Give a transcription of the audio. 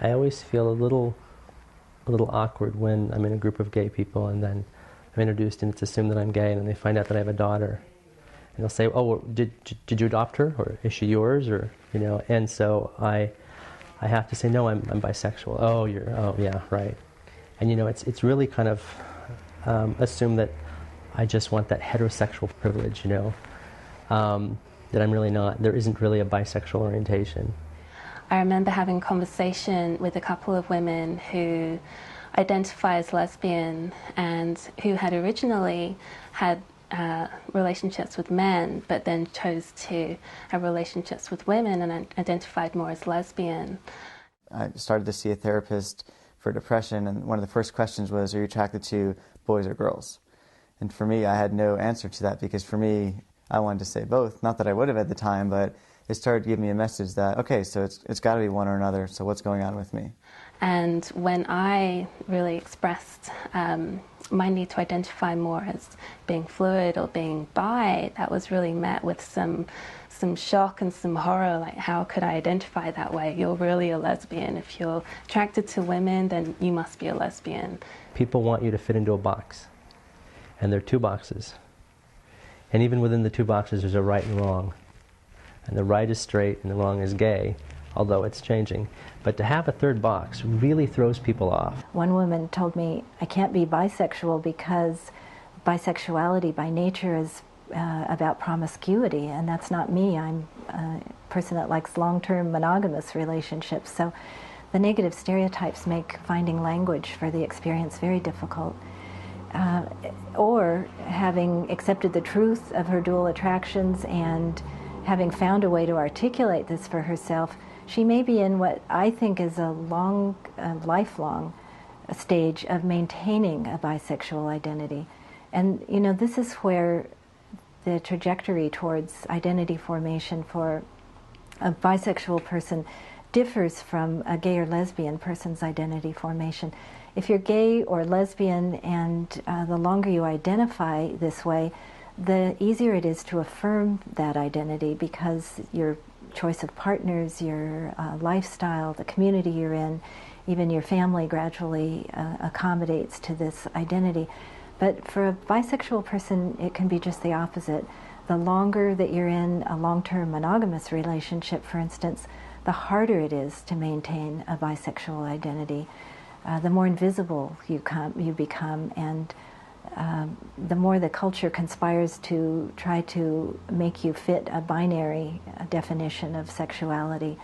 I always feel a little awkward when I'm in a group of gay people and then I'm introduced and it's assumed that I'm gay, and then they find out that I have a daughter. And they'll say, "Oh, well, did you adopt her, or is she yours?" Or and so I have to say, "No, I'm bisexual." "Oh, yeah, right." And it's really kind of assumed that I just want that heterosexual privilege, that I'm really not. There isn't really a bisexual orientation. I remember having a conversation with a couple of women who identify as lesbian and who had originally had relationships with men, but then chose to have relationships with women and identified more as lesbian. I started to see a therapist for depression, and one of the first questions was, "Are you attracted to boys or girls?" And for me, I had no answer to that, because for me, I wanted to say both. Not that I would have at the time, but it started to give me a message that, okay, so it's got to be one or another, so what's going on with me? And when I really expressed my need to identify more as being fluid or being bi, that was really met with some shock and some horror, like, how could I identify that way? You're really a lesbian. If you're attracted to women, then you must be a lesbian. People want you to fit into a box, and there are two boxes. And even within the two boxes, there's a right and wrong. And the right is straight and the wrong is gay, although it's changing. But to have a third box really throws people off. One woman told me, "I can't be bisexual because bisexuality by nature is about promiscuity, and that's not me. I'm a person that likes long-term monogamous relationships." So the negative stereotypes make finding language for the experience very difficult. Or having accepted the truth of her dual attractions and having found a way to articulate this for herself, she may be in what I think is a lifelong stage of maintaining a bisexual identity. And this is where the trajectory towards identity formation for a bisexual person differs from a gay or lesbian person's identity formation. If you're gay or lesbian, and the longer you identify this way, the easier it is to affirm that identity, because your choice of partners, your lifestyle, the community you're in, even your family gradually accommodates to this identity. But for a bisexual person, it can be just the opposite. The longer that you're in a long-term monogamous relationship, for instance, the harder it is to maintain a bisexual identity. The more invisible you become, and the more the culture conspires to try to make you fit a binary definition of sexuality.